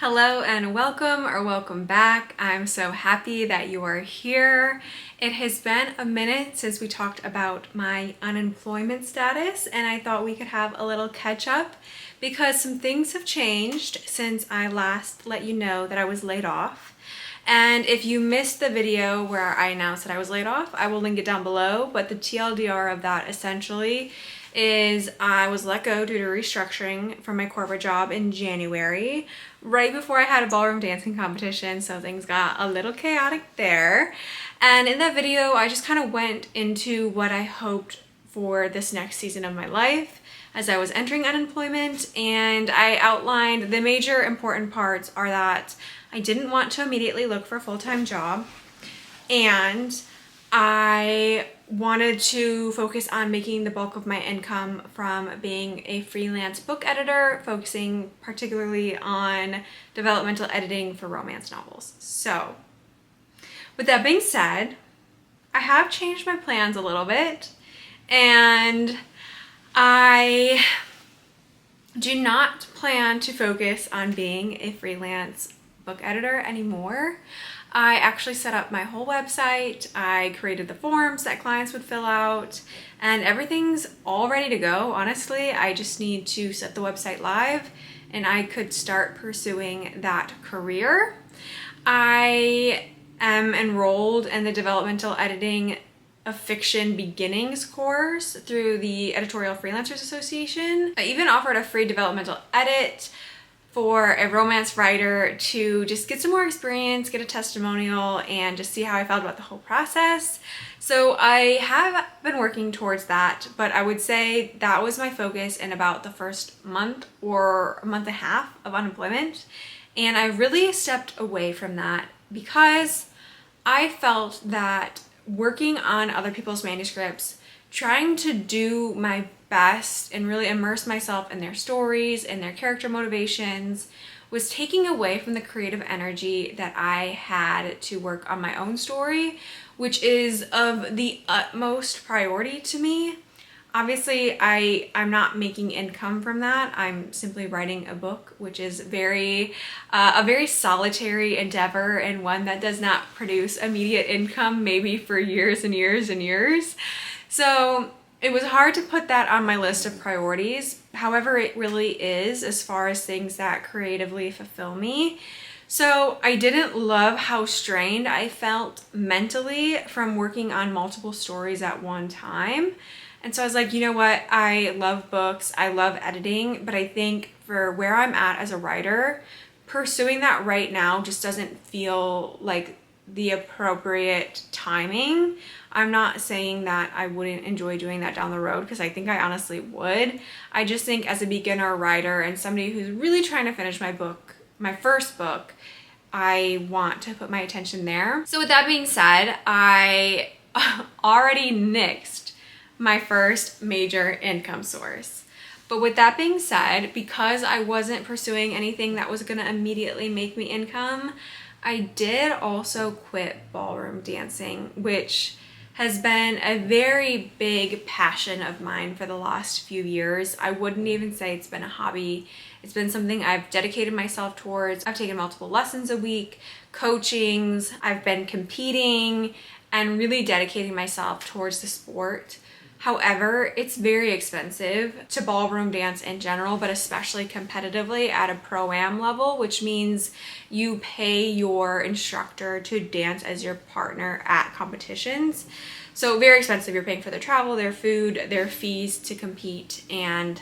Hello and welcome or welcome back. I'm so happy that you are here. It has been a minute since we talked about my unemployment status, and I thought we could have a little catch up because some things have changed since I last let you know that I was laid off. And if you missed the video where I announced that I was laid off, I will link it down below, but the TLDR of that essentially is I was let go due to restructuring from my corporate job in January, right before I had a ballroom dancing competition, so things got a little chaotic there. And in that video, I just kind of went into what I hoped for this next season of my life as I was entering unemployment, and I outlined the major important parts are that I didn't want to immediately look for a full-time job, and I wanted to focus on making the bulk of my income from being a freelance book editor, focusing particularly on developmental editing for romance novels. So, with that being said, I have changed my plans a little bit, and I do not plan to focus on being a freelance book editor anymore. I actually set up my whole website, I created the forms that clients would fill out, and everything's all ready to go. Honestly, I just need to set the website live and I could start pursuing that career. I am enrolled in the developmental editing of fiction beginnings course through the Editorial Freelancers Association. I even offered a free developmental edit for a romance writer to just get some more experience, get a testimonial, and just see how I felt about the whole process. So I have been working towards that, but I would say that was my focus in about the first month or a month and a half of unemployment. And I really stepped away from that because I felt that working on other people's manuscripts, trying to do my best and really immerse myself in their stories and their character motivations was taking away from the creative energy that I had to work on my own story, which is of the utmost priority to me. Obviously, I'm not making income from that. I'm simply writing a book, which is a very solitary endeavor and one that does not produce immediate income, maybe for years and years and years. So it was hard to put that on my list of priorities. However, it really is as far as things that creatively fulfill me. So I didn't love how strained I felt mentally from working on multiple stories at one time. And so I was like, you know what? I love books, I love editing, but I think for where I'm at as a writer, pursuing that right now just doesn't feel like the appropriate timing. I'm not saying that I wouldn't enjoy doing that down the road, because I think I honestly would. I just think as a beginner writer and somebody who's really trying to finish my book, my first book, I want to put my attention there. So with that being said, I already nixed my first major income source. But with that being said, because I wasn't pursuing anything that was gonna immediately make me income, I did also quit ballroom dancing, which has been a very big passion of mine for the last few years. I wouldn't even say it's been a hobby. It's been something I've dedicated myself towards. I've taken multiple lessons a week, coachings, I've been competing and really dedicating myself towards the sport. However, it's very expensive to ballroom dance in general, but especially competitively at a pro-am level, which means you pay your instructor to dance as your partner at competitions. So very expensive. You're paying for their travel, their food, their fees to compete, and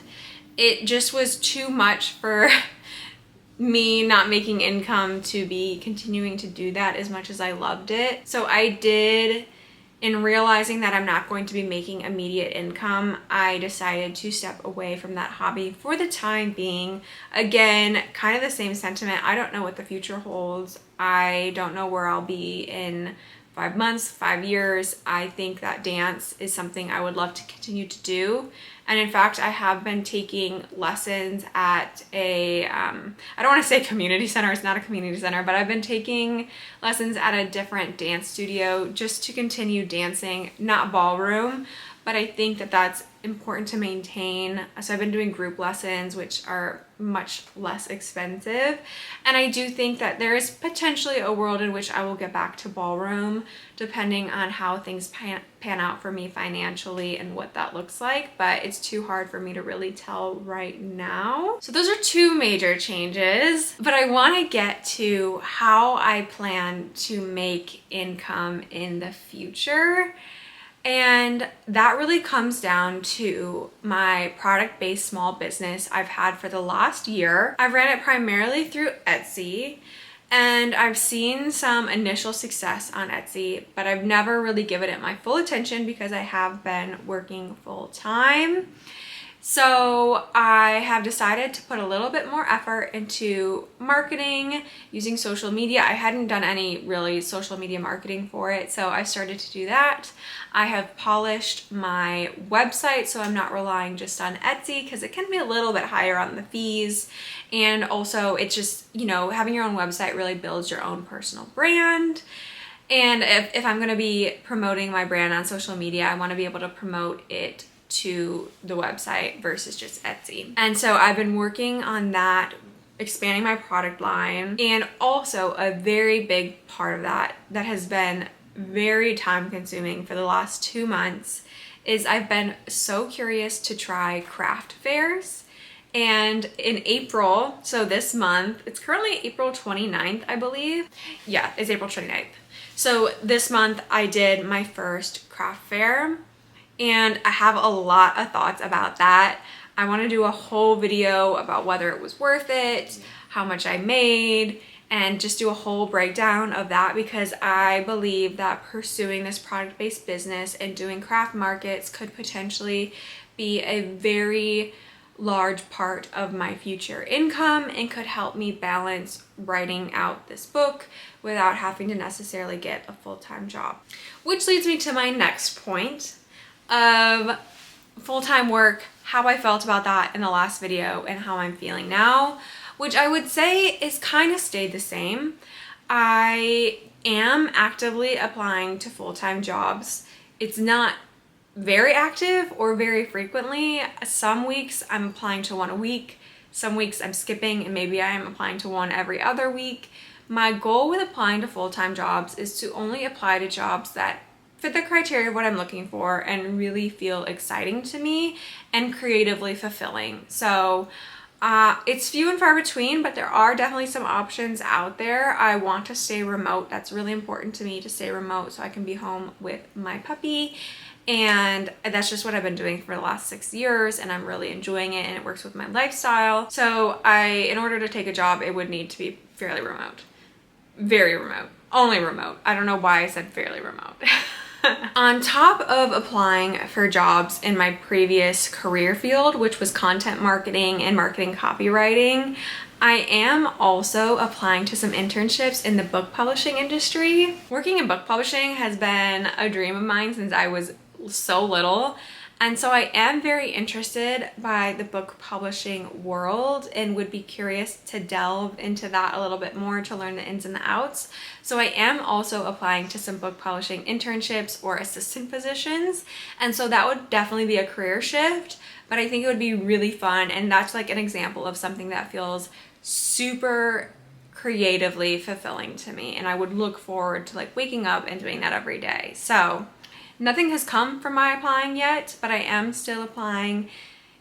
it just was too much for me not making income to be continuing to do that as much as I loved it. So I did, in realizing that I'm not going to be making immediate income, I decided to step away from that hobby for the time being. Again, kind of the same sentiment. I don't know what the future holds. I don't know where I'll be in 5 months, 5 years. I think that dance is something I would love to continue to do. And in fact, I have been taking lessons at a, I don't want to say community center, it's not a community center, but I've been taking lessons at a different dance studio just to continue dancing, not ballroom, but I think that that's important to maintain. So I've been doing group lessons, which are much less expensive. And I do think that there is potentially a world in which I will get back to ballroom, depending on how things pan out for me financially and what that looks like. But it's too hard for me to really tell right now. So those are two major changes. But I want to get to how I plan to make income in the future. And that really comes down to my product-based small business I've had for the last year. I've ran it primarily through Etsy, and I've seen some initial success on Etsy, but I've never really given it my full attention because I have been working full time. So I have decided to put a little bit more effort into marketing, using social media. I hadn't done any really social media marketing for it, so I started to do that. I have polished my website, so I'm not relying just on Etsy because it can be a little bit higher on the fees. And also it's just, you know, having your own website really builds your own personal brand. And if I'm going to be promoting my brand on social media, I want to be able to promote it to the website versus just Etsy. And so I've been working on that, expanding my product line. And also a very big part of that has been very time consuming for the last 2 months is I've been so curious to try craft fairs. And in April, so this month, it's currently April 29th, I believe. Yeah, it's April 29th. So this month I did my first craft fair. And I have a lot of thoughts about that. I want to do a whole video about whether it was worth it, how much I made, and just do a whole breakdown of that because I believe that pursuing this product-based business and doing craft markets could potentially be a very large part of my future income and could help me balance writing out this book without having to necessarily get a full-time job. Which leads me to my next point of full-time work, how I felt about that in the last video and how I'm feeling now, which I would say is kind of stayed the same. I am actively applying to full-time jobs. It's not very active or very frequently. Some weeks I'm applying to one a week, some weeks I'm skipping, and maybe I'm applying to one every other week. My goal with applying to full-time jobs is to only apply to jobs that fit the criteria of what I'm looking for and really feel exciting to me and creatively fulfilling. So it's few and far between, but there are definitely some options out there. I want to stay remote. That's really important to me, to stay remote so I can be home with my puppy. And that's just what I've been doing for the last 6 years, and I'm really enjoying it, and it works with my lifestyle. So in order to take a job, it would need to be fairly remote. Very remote. Only remote. I don't know why I said fairly remote. On top of applying for jobs in my previous career field, which was content marketing and marketing copywriting, I am also applying to some internships in the book publishing industry. Working in book publishing has been a dream of mine since I was so little. And so I am very interested by the book publishing world and would be curious to delve into that a little bit more to learn the ins and the outs. So I am also applying to some book publishing internships or assistant positions. And so that would definitely be a career shift, but I think it would be really fun. And that's like an example of something that feels super creatively fulfilling to me. And I would look forward to like waking up and doing that every day. So nothing has come from my applying yet, but I am still applying.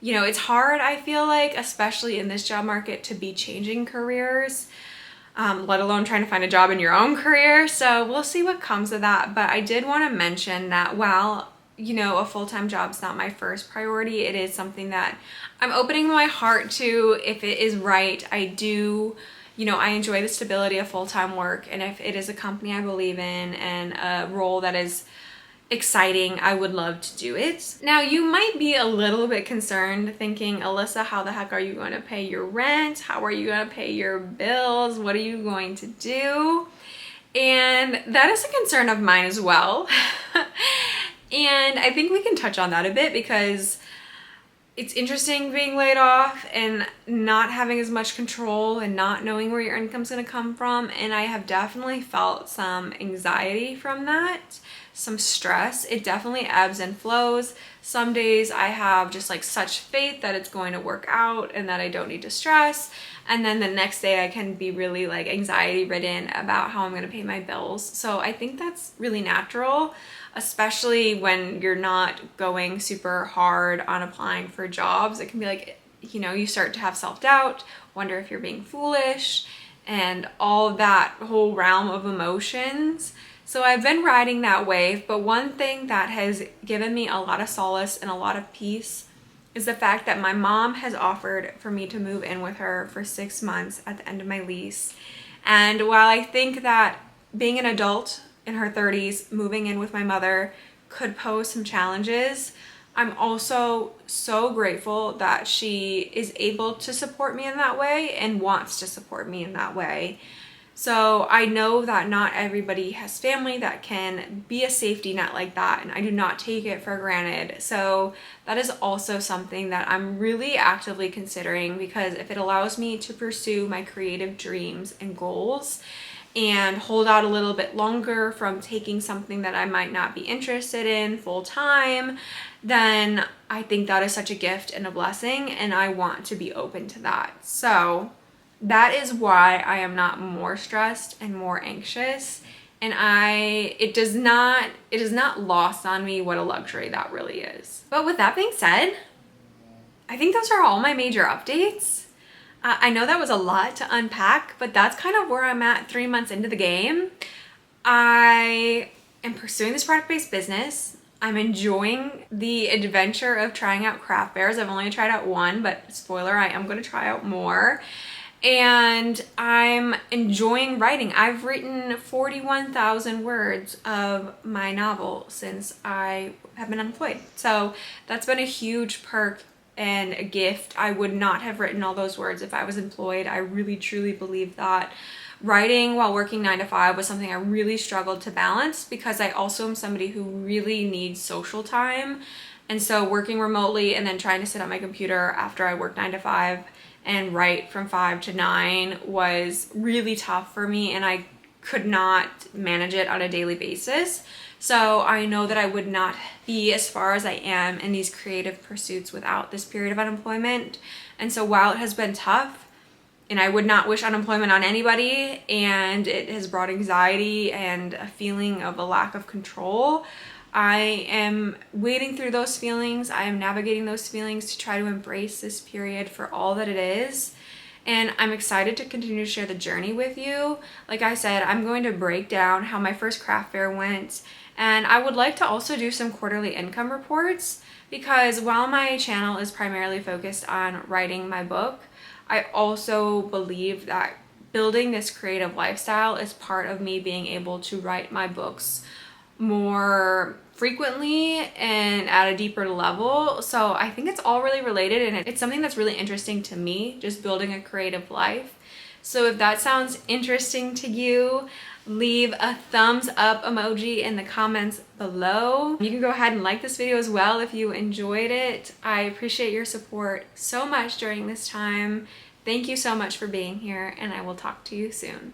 You know, it's hard, I feel like, especially in this job market, to be changing careers, let alone trying to find a job in your own career. So we'll see what comes of that. But I did want to mention that while, you know, a full-time job is not my first priority, it is something that I'm opening my heart to if it is right. I do, you know, I enjoy the stability of full-time work. And if it is a company I believe in and a role that is exciting, I would love to do it. Now, you might be a little bit concerned thinking, Alyssa, how the heck are you going to pay your rent? How are you going to pay your bills? What are you going to do? And that is a concern of mine as well. And I think we can touch on that a bit because it's interesting being laid off and not having as much control and not knowing where your income's going to come from. And I have definitely felt some anxiety from that. some stress. It definitely ebbs and flows. Some days I have just like such faith that it's going to work out and that I don't need to stress. And then the next day I can be really like anxiety ridden about how I'm going to pay my bills. So I think that's really natural, especially when you're not going super hard on applying for jobs. It can be like, you know, you start to have self-doubt, wonder if you're being foolish, and all that whole realm of emotions. So I've been riding that wave, but one thing that has given me a lot of solace and a lot of peace is the fact that my mom has offered for me to move in with her for 6 months at the end of my lease. And while I think that being an adult in her 30s, moving in with my mother could pose some challenges, I'm also so grateful that she is able to support me in that way and wants to support me in that way. So I know that not everybody has family that can be a safety net like that, and I do not take it for granted. So that is also something that I'm really actively considering, because if it allows me to pursue my creative dreams and goals and hold out a little bit longer from taking something that I might not be interested in full time, then I think that is such a gift and a blessing, and I want to be open to that. So that is why I am not more stressed and more anxious. And it is not lost on me what a luxury that really is. But with that being said, I think those are all my major updates. I know that was a lot to unpack, but that's kind of where I'm at 3 months into the game. I am pursuing this product-based business. I'm enjoying the adventure of trying out craft fairs. I've only tried out one, but spoiler, I am going to try out more. And I'm enjoying writing. I've written 41,000 words of my novel since I have been unemployed. So that's been a huge perk and a gift. I would not have written all those words if I was employed. I really truly believe that. Writing while working 9 to 5 was something I really struggled to balance, because I also am somebody who really needs social time. And so working remotely and then trying to sit at my computer after I work 9 to 5 and write from 5 to 9 was really tough for me, and I could not manage it on a daily basis. So I know that I would not be as far as I am in these creative pursuits without this period of unemployment. And so while it has been tough, and I would not wish unemployment on anybody, and it has brought anxiety and a feeling of a lack of control, I am wading through those feelings. I am navigating those feelings to try to embrace this period for all that it is. And I'm excited to continue to share the journey with you. Like I said, I'm going to break down how my first craft fair went. And I would like to also do some quarterly income reports, because while my channel is primarily focused on writing my book, I also believe that building this creative lifestyle is part of me being able to write my books more frequently and at a deeper level. So I think it's all really related, and it's something that's really interesting to me, just building a creative life. So if that sounds interesting to you, leave a thumbs up emoji in the comments below. You can go ahead and like this video as well if you enjoyed it. I appreciate your support so much during this time. Thank you so much for being here, and I will talk to you soon.